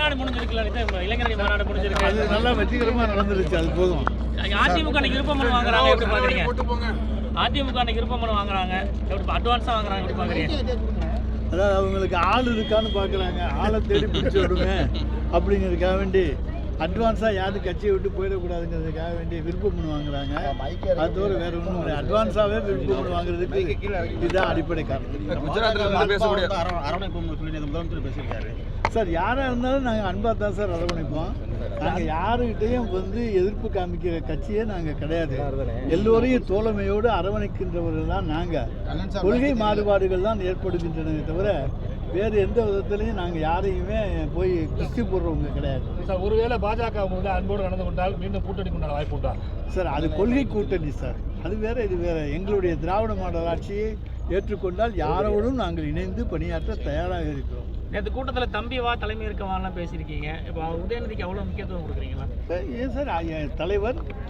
மாநாடு முடிஞ்சிருக்கலாம், இளைஞரணி மாநாடு முடிஞ்சிருக்கு, அது நல்லா வெற்றிகரமாக நடந்துருச்சு, அது போதும். அதிமுக விருப்பமனு வாங்குறாங்க, எப்படி பாக்குறீங்க? அதிமுக விருப்பமனு வாங்குறாங்க, எப்படி அட்வான்ஸா வாங்குறாங்க, எப்படி பாக்குறீங்க? அதாவது அவங்களுக்கு ஆள் இருக்கான்னு பார்க்குறாங்க, ஆளை தேடி பிடிச்சி விடுங்க அப்படிங்கிறதுக்காக வேண்டி அட்வான்ஸாக யாரும் கட்சியை விட்டு போயிடக்கூடாதுங்கிறதுக்காக வேண்டி விருப்பமனு வாங்குறாங்க. அது தவிர வேறு ஒன்றும் இல்லை. அட்வான்ஸாகவே விருப்பமனு வாங்குறதுக்கு இதுதான் அடிப்படை காரணம். முதலமைச்சர் பேசியிருக்காரு சார். யாராக இருந்தாலும் நாங்கள் அன்பாக தான் சார் அரவணைப்போம். நாங்கள் யாருக்கிட்டையும் எதிர்ப்பு காமிக்கிற கட்சியே நாங்கள் கிடையாது. எல்லோரையும் தோழமையோடு அரவணைக்கின்றவர்கள் தான் நாங்கள். கொள்கை மாறுபாடுகள் தான் ஏற்படுகின்றன தவிர வேறு எந்த விதத்திலையும் நாங்கள் யாரையுமே போய் கிறிஸ்தி போடுறவங்க கிடையாது சார். ஒருவேளை பாஜக அன்போடு நடந்து கொண்டால் மீண்டும் கூட்டணி கொண்டாட வாய்ப்பு உண்டா சார்? அது கொள்கை கூட்டணி சார், அது வேற இது வேற. எங்களுடைய திராவிட மாடல் ஆட்சியை ஏற்றுக்கொண்டால் யாரோடும் நாங்கள் இணைந்து பணியாற்ற தயாராக இருக்கிறோம். நேற்று கூட்டத்தில் தம்பி வா தலைமை இருக்கவான்லாம் பேசியிருக்கீங்க. இப்போ உதயநிதிக்கு அவ்வளோ முக்கியத்துவம் கொடுக்குறீங்களா? ஏன் சார்,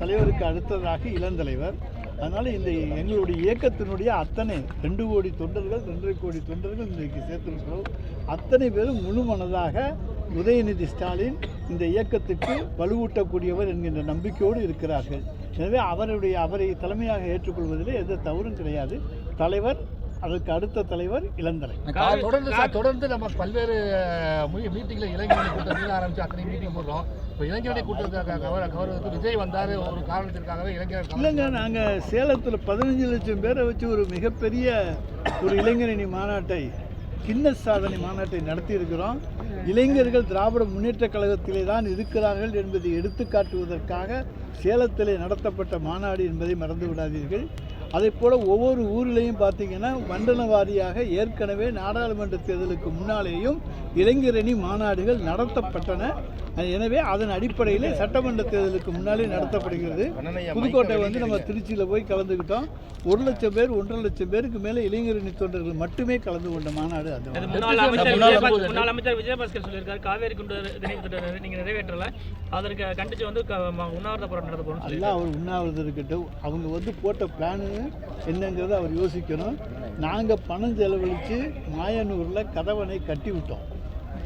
தலைவருக்கு அடுத்ததாக இளந்தலைவர். அதனால் இந்த எங்களுடைய இயக்கத்தினுடைய அத்தனை 2 கோடி தொண்டர்கள் 2.5 கோடி தொண்டர்கள் இன்றைக்கு சேர்த்திருக்கிறோம். அத்தனை பேரும் முழு மனதாக உதயநிதி ஸ்டாலின் இந்த இயக்கத்துக்கு வலுவூட்டக்கூடியவர் என்கின்ற நம்பிக்கையோடு இருக்கிறார்கள். எனவே அவரை தலைமையாக ஏற்றுக்கொள்வதில் எந்த தவறும் கிடையாது. தலைவர், அதற்கு அடுத்த தலைவர் இளந்தலைவர். தொடர்ந்து நம்ம பல்வேறு மீட்டிங்கில் இளைஞரணி கூட்டத்தில் ஆரம்பித்து அத்தனை மீட்டிங் போடுறோம். இப்போ இளைஞரணி கூட்டத்துக்காக கவர்வதற்கு விஜய் வந்தார், ஒரு காரணத்திற்காகவே இல்லைங்க. நாங்கள் சேலத்தில் 15 லட்சம் பேரை வச்சு ஒரு மிகப்பெரிய ஒரு இளைஞரணி மாநாட்டை, கின்னஸ் சாதனை மாநாட்டை நடத்தியிருக்கிறோம். இளைஞர்கள் திராவிட முன்னேற்ற கழகத்திலே தான் இருக்கிறார்கள் என்பதை எடுத்துக்காட்டுவதற்காக சேலத்திலே நடத்தப்பட்ட மாநாடு என்பதை மறந்து விடாதீர்கள். அதே போல் ஒவ்வொரு ஊரிலையும் பார்த்தீங்கன்னா மண்டல வாரியாக ஏற்கனவே நாடாளுமன்ற தேர்தலுக்கு முன்னாலேயும் இளைஞரணி மாநாடுகள் நடத்தப்பட்டன. எனவே அதன் அடிப்படையில் சட்டமன்ற தேர்தலுக்கு முன்னாலே நடத்தப்படுகிறது. புதுக்கோட்டை நம்ம திருச்சியில் போய் கலந்துக்கிட்டோம். 1 லட்சம் பேர் 1.5 லட்சம் பேருக்கு மேலே இளைஞரணி தொண்டர்கள் மட்டுமே கலந்து கொண்ட மாநாடு அது. முன்னாள் அமைச்சர் விஜயபாஸ்கர் சொல்லியிருக்காரு, காவேரி குண்டு நீங்கள் நிறைவேற்றலை, அதற்கு கண்டிச்சு உண்ணாவிரத போராட்டம் நடத்த போகிறோம். எல்லாம் அவர் உண்ணாவிரதம் இருக்கட்டும். அவங்க போட்ட பிளானு என்னங்கிறத அவர் யோசிக்கணும். நாங்கள் பணம் செலவழித்து மாயனூரில் கதவணை கட்டி விட்டோம்.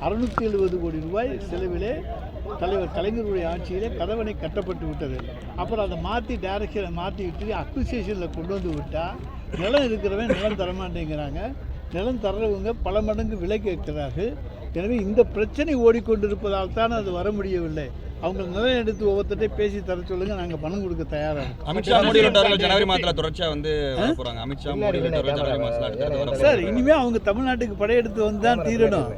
670 கோடி ரூபாய் செலவிலே தலைவர் கலைஞருடைய ஆட்சியிலே கதவணை கட்டப்பட்டு விட்டது. அப்புறம் அதை டைரக்ஷனை மாற்றி விட்டு அக்விசேஷனில் கொண்டு வந்து விட்டால் நிலம் இருக்கிறவன் நிலம் தரமாட்டேங்கிறாங்க. நிலம் தர்றவங்க பல மடங்கு விலை கேட்கிறார்கள். எனவே இந்த பிரச்சனை ஓடிக்கொண்டிருப்பதால் தான் அது வர முடியவில்லை. அவங்க நிலம் எடுத்து ஒவ்வொருத்தட்டே பேசி தர சொல்லுங்க, நாங்கள் பணம் கொடுக்க தயாராக இருக்கோம். அமித்ஷா மோடி ஜனவரி மாதத்தில் தொடர்ச்சியாக போகிறாங்க. அமித்ஷா மோடி ஜனவரி மாதத்தில் சார், இனிமேல் அவங்க தமிழ்நாட்டுக்கு படையெடுத்து வந்து தான் தீரணும்.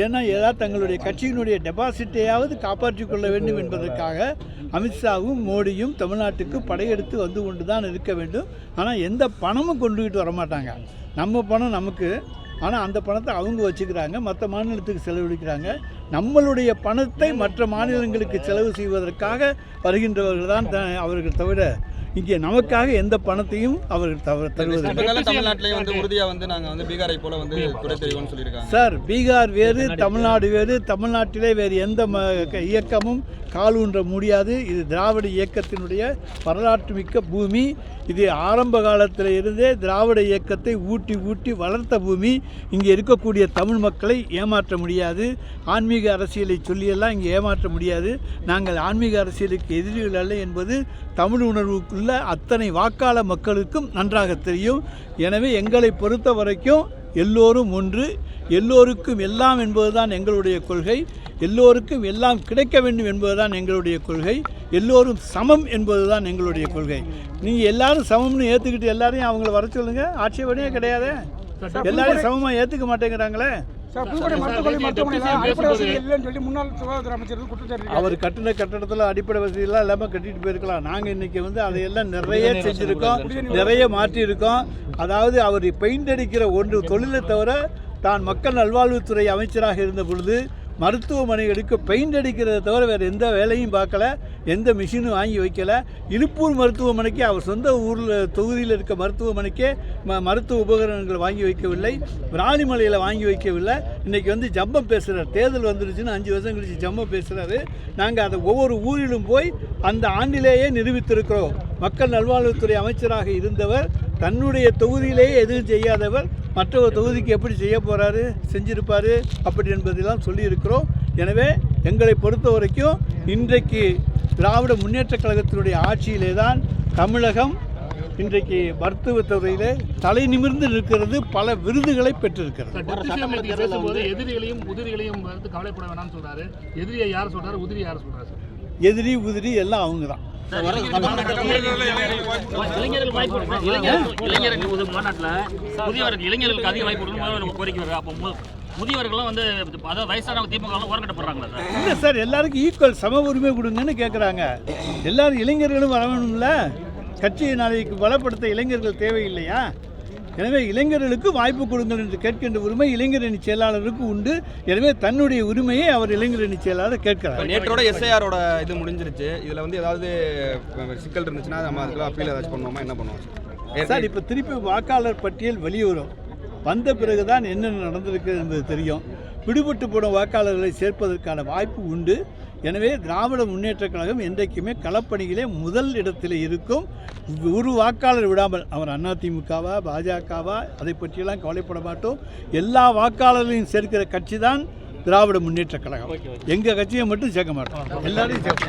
ஏன்னா ஏதாவது தங்களுடைய கட்சியினுடைய டெபாசிட்டையாவது காப்பாற்றிக் கொள்ள வேண்டும் என்பதற்காக அமித்ஷாவும் மோடியும் தமிழ்நாட்டுக்கு படையெடுத்து வந்து கொண்டு தான் இருக்க வேண்டும். ஆனால் எந்த பணமும் கொண்டுகிட்டு வரமாட்டாங்க. நம்ம பணம் நமக்கு, ஆனால் அந்த பணத்தை அவங்க வச்சுக்கிறாங்க, மற்ற மாநிலத்துக்கு செலவழிக்கிறாங்க. நம்மளுடைய பணத்தை மற்ற மாநிலங்களுக்கு செலவு செய்வதற்காக வருகின்றவர்கள் தான் அவர்கள் தவிர இங்கே நமக்காக எந்த பணத்தையும் அவர்கள் தருவதில்லை. தமிழ்நாட்டிலேயே உறுதியாக நாங்கள் பீகாரை போல துறை தெரியும்னு சொல்லியிருக்காங்க. சார், பீகார் வேறு, தமிழ்நாடு வேறு. தமிழ்நாட்டிலே வேறு எந்த இயக்கமும் காலூன்ற முடியாது. இது திராவிட இயக்கத்தினுடைய வரலாற்று மிக்க பூமி. இது ஆரம்ப காலத்தில் இருந்தே திராவிட இயக்கத்தை ஊட்டி வளர்த்த பூமி. இங்கே இருக்கக்கூடிய தமிழ் மக்களை ஏமாற்ற முடியாது. ஆன்மீக அரசியலை சொல்லியெல்லாம் இங்கே ஏமாற்ற முடியாது. நாங்கள் ஆன்மீக அரசியலுக்கு எதிரிகள் அல்ல என்பது தமிழ் உணர்வுக்குள்ள அத்தனை வாக்காள மக்களுக்கும் நன்றாக தெரியும். எனவே எங்களை பொறுத்த வரைக்கும் எல்லோரும் ஒன்று, எல்லோருக்கும் எல்லாம் என்பதுதான் எங்களுடைய கொள்கை. எல்லோருக்கும் எல்லாம் கிடைக்க வேண்டும் என்பதுதான் எங்களுடைய கொள்கை. எல்லோரும் சமம் என்பதுதான் எங்களுடைய கொள்கை. நீங்கள் எல்லாரும் சமம்னு ஏற்றுக்கிட்டு எல்லாரையும் அவங்கள வர சொல்லுங்கள், ஆட்சேபனையே கிடையாது. எல்லாரையும் சமமாக ஏற்றுக்க மாட்டேங்கிறாங்களே. அவர் கட்டின கட்டடத்தில் அடிப்படை வசதியெல்லாம் எல்லாமே கட்டிட்டு போயிருக்கலாம். நாங்கள் இன்னைக்கு அதையெல்லாம் நிறைய செஞ்சுருக்கோம், நிறைய மாற்றியிருக்கோம். அதாவது அவர் பெயிண்ட் அடிக்கிற ஒன்று தொழிலை தவிர தான் மக்கள் நல்வாழ்வுத்துறை அமைச்சராக இருந்த பொழுது மருத்துவமனைகளுக்கு பெயிண்ட் அடிக்கிறத தவிர வேறு எந்த வேலையும் பார்க்கல, எந்த மிஷினும் வாங்கி வைக்கலை. இலுப்பூர் மருத்துவமனைக்கு அவர் சொந்த ஊரில் தொகுதியில் இருக்க மருத்துவமனைக்கே மருத்துவ உபகரணங்கள் வாங்கி வைக்கவில்லை, விராலிமலையில் வாங்கி வைக்கவில்லை. இன்றைக்கி ஜம்பம் பேசுகிறார். தேர்தல் வந்துருச்சுன்னு 5 வருஷம் கழிச்சு ஜம்பம் பேசுகிறாரு. நாங்கள் அதை ஒவ்வொரு ஊரிலும் போய் அந்த ஆண்டிலேயே நிரூபித்திருக்கிறோம். மக்கள் நல்வாழ்வுத்துறை அமைச்சராக இருந்தவர் தன்னுடைய தொகுதியிலேயே எதுவும் செய்யாதவர் மற்ற ஒரு தொகுதிக்கு எப்படி செய்ய போகிறாரு, செஞ்சிருப்பார் அப்படி என்பதெல்லாம் சொல்லியிருக்கிறோம். எனவே எங்களை பொறுத்த வரைக்கும் இன்றைக்கு திராவிட முன்னேற்றக் கழகத்தினுடைய ஆட்சியிலே தான் தமிழகம் இன்றைக்கு மருத்துவத்துறையிலே தலை நிமிர்ந்து இருக்கிறது, பல விருதுகளை பெற்றிருக்கிறது. பேசும்போது எதிரிகளையும் உதிரிகளையும் வந்து கவலைப்பட வேணாம்னு சொல்றாரு. எதிரியை யார் சொல்றாரு, உதிரி யார் சொல்றாரு? எதிரி உதிரி எல்லாம் அவங்க தான். இளைஞர்களுக்கு அதிக வாய்ப்பு கோரிக்கை வருது. அப்போ முதியவர்களும் வந்து அதாவது வயசானவங்க திமுக ஓரங்கட்டப்படுறாங்களா சார்? இல்லை சார், எல்லாருக்கும் ஈக்குவல் சம உரிமை கொடுங்கன்னு கேட்குறாங்க. எல்லாரும் இளைஞர்களும் வரணும்ல, கட்சியை நாளைக்கு பலப்படுத்த இளைஞர்கள் தேவையில்லையா? எனவே இளைஞர்களுக்கு வாய்ப்பு கொடுங்கள் என்று கேட்கின்ற உரிமை இளைஞரணி செயலாளருக்கு உண்டு. எனவே தன்னுடைய உரிமையை அவர் இளைஞரணி செயலாளர் கேட்கிறார். நேற்றோட எஸ்ஐஆரோட இது முடிஞ்சிருச்சு. இதில் வந்து ஏதாவது சிக்கல் இருந்துச்சுன்னா நம்ம அதுக்கெல்லாம் அப்பீல் ஏதாச்சும் பண்ணுவோமா, என்ன பண்ணுவோம் சார்? இப்போ திருப்பி வாக்காளர் பட்டியல் வெளிவரும், வந்த பிறகுதான் என்னென்ன நடந்திருக்கு என்பது தெரியும். விடுபட்டு போன வாக்காளர்களை சேர்ப்பதற்கான வாய்ப்பு உண்டு. எனவே திராவிட முன்னேற்றக் கழகம் என்றைக்குமே களப்பணியிலே முதல் இடத்தில் இருக்கும். ஒரு வாக்காளர் விடாமல், அவர் அதிமுகவா பாஜகவா அதை பற்றியெல்லாம் கவலைப்பட மாட்டோம். எல்லா வாக்காளர்களையும் சேர்க்கிற கட்சி தான் திராவிட முன்னேற்றக் கழகம். எங்கள் கட்சியை மட்டும் சேர்க்க மாட்டோம், எல்லாரையும் சேர்க்க.